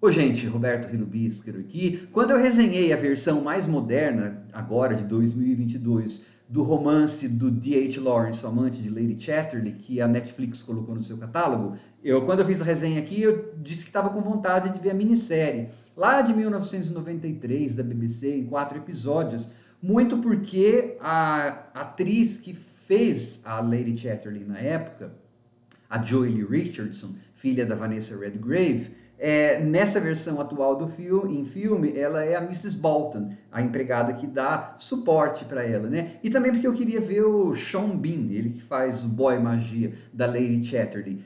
Oi, gente, Roberto Rilubiscaro aqui. Quando eu resenhei a versão mais moderna, agora de 2022, do romance do D.H. Lawrence, o amante de Lady Chatterley, que a Netflix colocou no seu catálogo, quando eu fiz a resenha aqui, eu disse que estava com vontade de ver a minissérie, lá de 1993, da BBC, em 4 episódios, muito porque a atriz que fez a Lady Chatterley na época, a Joely Lee Richardson, filha da Vanessa Redgrave, nessa versão atual do filme, ela é a Mrs. Bolton, a empregada que dá suporte para ela, né? E também porque eu queria ver o Sean Bean, ele que faz o boy magia da Lady Chatterley.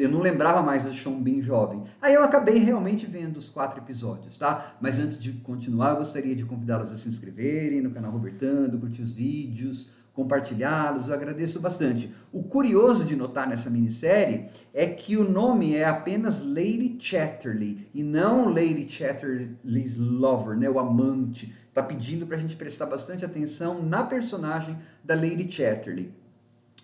Eu não lembrava mais do Sean Bean jovem. Aí eu acabei realmente vendo os 4 episódios, tá? Mas antes de continuar, eu gostaria de convidá-los a se inscreverem no canal Robertando, curtir os vídeos, compartilhá-los, eu agradeço bastante. O curioso de notar nessa minissérie é que o nome é apenas Lady Chatterley e não Lady Chatterley's Lover, né, o amante. Está pedindo para a gente prestar bastante atenção na personagem da Lady Chatterley,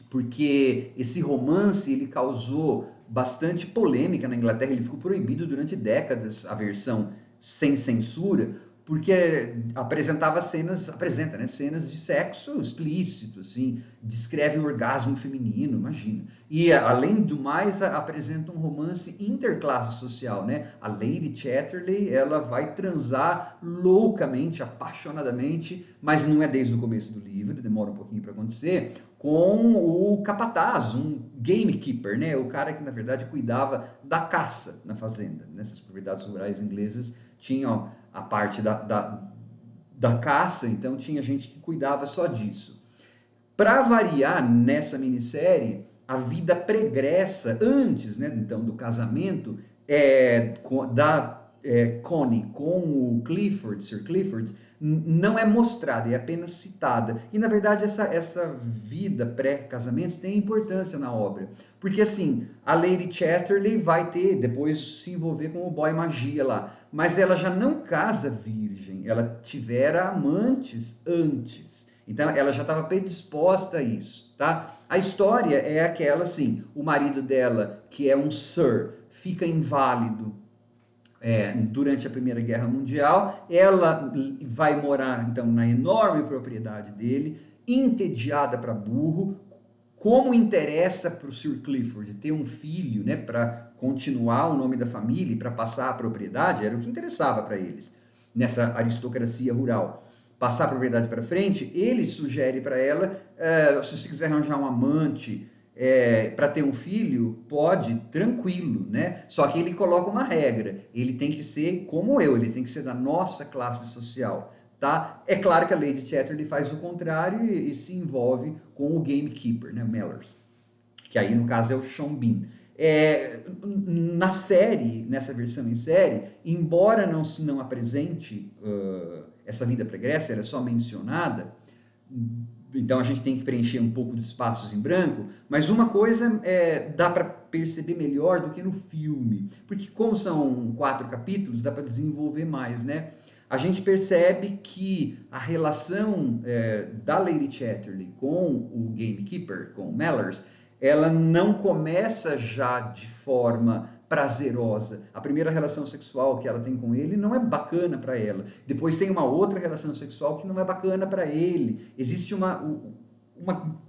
porque esse romance ele causou bastante polêmica na Inglaterra, ele ficou proibido durante décadas, a versão sem censura, porque apresenta, né, cenas de sexo explícito, assim, descreve o orgasmo feminino, imagina. E além do mais, apresenta um romance interclasse social, né? A Lady Chatterley, ela vai transar loucamente, apaixonadamente, mas não é desde o começo do livro, demora um pouquinho para acontecer, com o capataz, um gamekeeper, né? O cara que na verdade cuidava da caça na fazenda. Nessas propriedades rurais inglesas tinham a parte da caça, então tinha gente que cuidava só disso. Para variar nessa minissérie, a vida pregressa antes, né, então, do casamento da Connie com o Clifford, Sir Clifford, não é mostrada, é apenas citada. E, na verdade, essa vida pré-casamento tem importância na obra. Porque, assim, a Lady Chatterley vai depois se envolver com o boy magia lá. Mas ela já não casa virgem, ela tivera amantes antes. Então, ela já estava predisposta a isso, tá? A história é aquela, assim, o marido dela, que é um Sir, fica inválido durante a Primeira Guerra Mundial, ela vai morar, então, na enorme propriedade dele, entediada para burro, como interessa para o Sir Clifford ter um filho, né, para continuar o nome da família e para passar a propriedade, era o que interessava para eles, nessa aristocracia rural. Passar a propriedade para frente, ele sugere para ela, se você quiser arranjar um amante para ter um filho, pode, tranquilo, né? Só que ele coloca uma regra, ele tem que ser como eu, ele tem que ser da nossa classe social. Tá? É claro que a Lady Chatterley faz o contrário e se envolve com o gamekeeper, né, Mellors, que aí no caso é o Sean Bean. Na série, nessa versão em série, embora não se não apresente essa vida pregressa, ela é só mencionada, então a gente tem que preencher um pouco de espaços em branco, mas uma coisa dá para perceber melhor do que no filme, porque como são 4 capítulos, dá para desenvolver mais, né? A gente percebe que a relação da Lady Chatterley com o Gamekeeper, com o Mellors, ela não começa já de forma prazerosa. A primeira relação sexual que ela tem com ele não é bacana para ela. Depois tem uma outra relação sexual que não é bacana para ele. Existe uma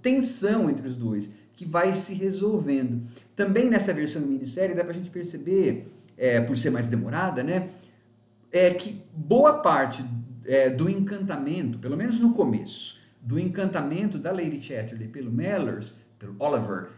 tensão entre os dois que vai se resolvendo. Também nessa versão minissérie dá para a gente perceber, por ser mais demorada, né, que boa parte do encantamento, pelo menos no começo, do encantamento da Lady Chatterley pelo Mellors, pelo Oliver,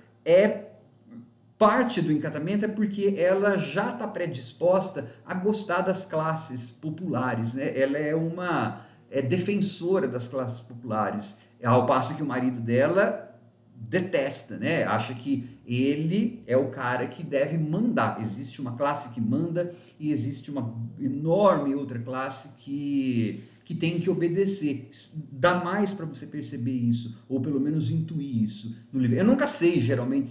parte do encantamento é porque ela já está predisposta a gostar das classes populares, né? Ela é uma defensora das classes populares, ao passo que o marido dela detesta, né? Acha que ele é o cara que deve mandar. Existe uma classe que manda e existe uma enorme outra classe que tem que obedecer. Dá mais para você perceber isso, ou pelo menos intuir isso no livro. Eu nunca sei, geralmente,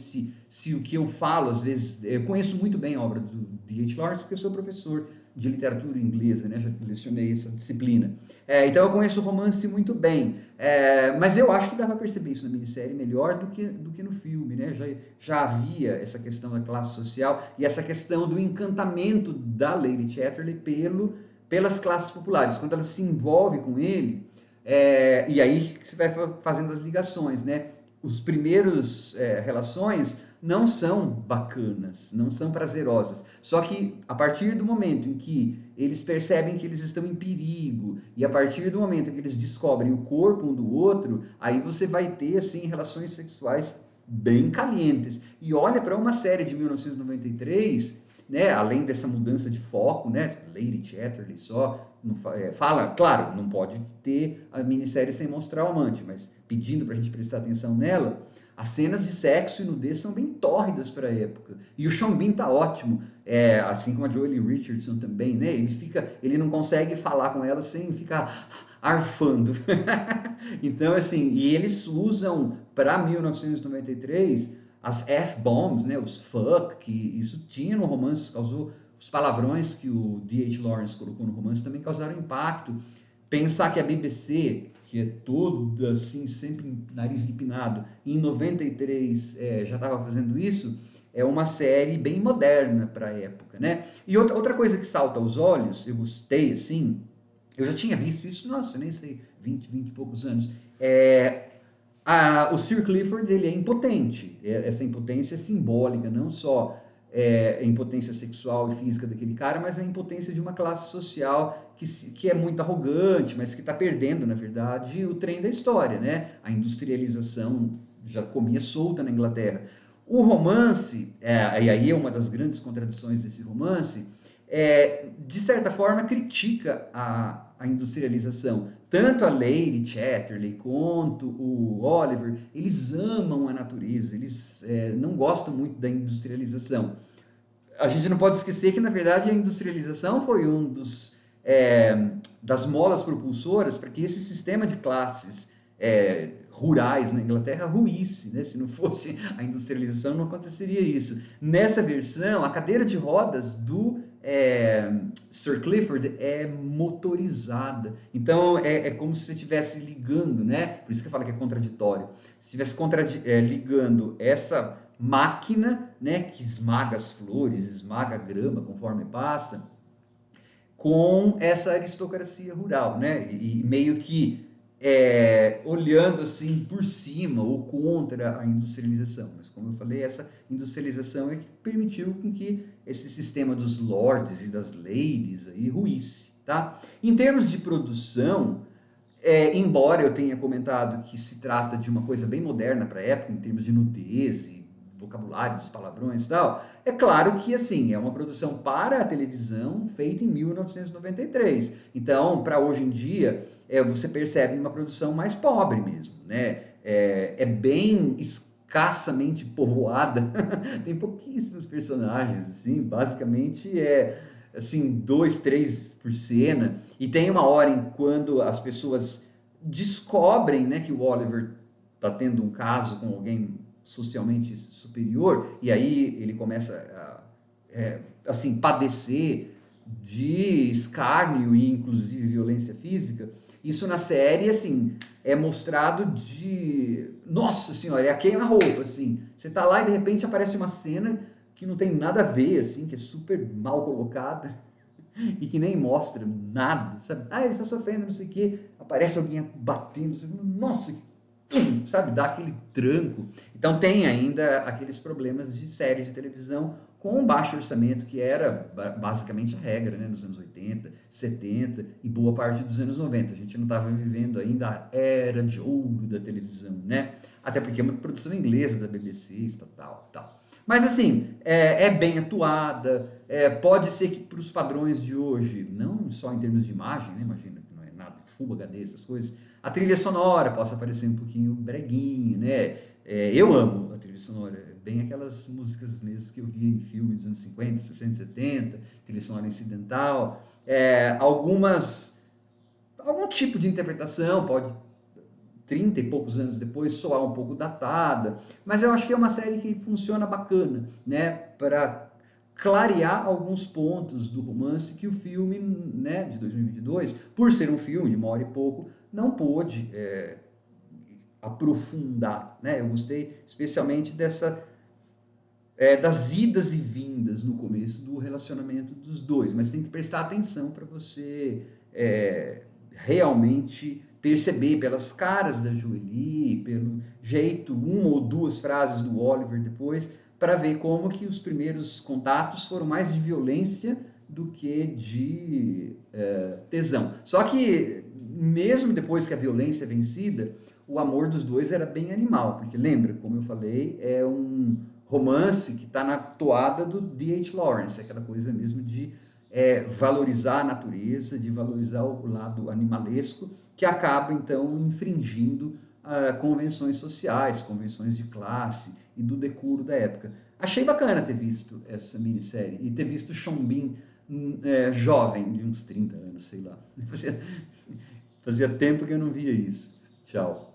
se o que eu falo, às vezes, eu conheço muito bem a obra do D.H. Lawrence, porque eu sou professor de literatura inglesa, né? Já lecionei essa disciplina. Então eu conheço o romance muito bem. Mas eu acho que dá para perceber isso na minissérie melhor do que no filme, né? Já havia essa questão da classe social e essa questão do encantamento da Lady Chatterley pelas classes populares. Quando ela se envolve com ele, e aí você vai fazendo as ligações, né? Os primeiros relações não são bacanas, não são prazerosas. Só que a partir do momento em que eles percebem que eles estão em perigo e a partir do momento em que eles descobrem o corpo um do outro, aí você vai ter assim relações sexuais bem calientes. E olha para uma série de 1993, né, além dessa mudança de foco, né, Lady Chatterley só fala, claro, não pode ter a minissérie sem mostrar o amante, mas pedindo para a gente prestar atenção nela, as cenas de sexo e nudez são bem tórridas para a época. E o Sean Bean tá ótimo, assim como a Joely Richardson também, né? Ele não consegue falar com ela sem ficar arfando. Então, assim, e eles usam para 1993 as F-bombs, né? Os fuck, que isso tinha no romance, causou os palavrões que o D.H. Lawrence colocou no romance também causaram impacto. Pensar que a BBC, que é toda assim, sempre nariz empinado, em 93 já estava fazendo isso, é uma série bem moderna para a época, né? E outra coisa que salta aos olhos, eu gostei, assim, eu já tinha visto isso, nossa, nem sei, 20 e poucos anos, o Sir Clifford, ele é impotente, essa impotência é simbólica, não só a impotência sexual e física daquele cara, mas a impotência de uma classe social que é muito arrogante, mas que está perdendo, na verdade, o trem da história, né? A industrialização já comia solta na Inglaterra. O romance, e aí é uma das grandes contradições desse romance, de certa forma critica a industrialização. Tanto a Lady Chatterley quanto o Oliver, eles amam a natureza, eles não gostam muito da industrialização. A gente não pode esquecer que, na verdade, a industrialização foi das molas propulsoras para que esse sistema de classes rurais na Inglaterra ruísse, né? Se não fosse a industrialização, não aconteceria isso. Nessa versão, a cadeira de rodas do Sir Clifford é motorizada. Então, é como se você estivesse ligando, né? Por isso que eu falo que é contraditório. Se estivesse ligando essa máquina, né, que esmaga as flores, esmaga a grama conforme passa, com essa aristocracia rural, né? E meio que olhando assim por cima ou contra a industrialização. Mas como eu falei, essa industrialização é que permitiu com que esse sistema dos lords e das ladies aí ruísse, tá? Em termos de produção, embora eu tenha comentado que se trata de uma coisa bem moderna para a época, em termos de nudez e vocabulário dos palavrões e tal, é claro que, assim, é uma produção para a televisão feita em 1993. Então, para hoje em dia, você percebe uma produção mais pobre mesmo, né? É bem escassamente povoada, tem pouquíssimos personagens, assim, basicamente assim, 2, 3 por cena, e tem uma hora em quando as pessoas descobrem, né, que o Oliver está tendo um caso com alguém socialmente superior, e aí ele começa assim, padecer de escárnio e inclusive violência física. Isso na série, assim, é mostrado nossa senhora, é a queima-roupa, assim. Você tá lá e de repente aparece uma cena que não tem nada a ver, assim, que é super mal colocada e que nem mostra nada, sabe? Ah, ele está sofrendo, não sei o quê, aparece alguém batendo, nossa, sabe? Dá aquele tranco. Então tem ainda aqueles problemas de série de televisão com um baixo orçamento, que era basicamente a regra, né? Nos anos 80, 70 e boa parte dos anos 90. A gente não estava vivendo ainda a era de ouro da televisão, né? Até porque é uma produção inglesa da BBC, estatal, tal. Mas assim, bem atuada, pode ser que para os padrões de hoje, não só em termos de imagem, né? Imagina que não é nada Full HD, essas coisas, a trilha sonora possa parecer um pouquinho breguinha, né? Eu amo a trilha sonora, bem aquelas músicas mesmo que eu via em filmes dos anos 50, 60, 70, trilha sonora incidental, algum tipo de interpretação pode 30 e poucos anos depois soar um pouco datada, mas eu acho que é uma série que funciona bacana, né, para clarear alguns pontos do romance que o filme, né, de 2022, por ser um filme de uma hora e pouco, não pôde aprofundar, né? Eu gostei especialmente das idas e vindas no começo do relacionamento dos dois, mas tem que prestar atenção para você realmente perceber pelas caras da Joely, pelo jeito, uma ou duas frases do Oliver depois, para ver como que os primeiros contatos foram mais de violência do que de tesão. Só que, mesmo depois que a violência é vencida, o amor dos dois era bem animal, porque lembra, como eu falei, é um romance que está na toada do D.H. Lawrence, aquela coisa mesmo de valorizar a natureza, de valorizar o lado animalesco, que acaba, então, infringindo convenções sociais, convenções de classe e do decoro da época. Achei bacana ter visto essa minissérie e ter visto Sean Bean jovem, de uns 30 anos, sei lá. Fazia tempo que eu não via isso. Tchau.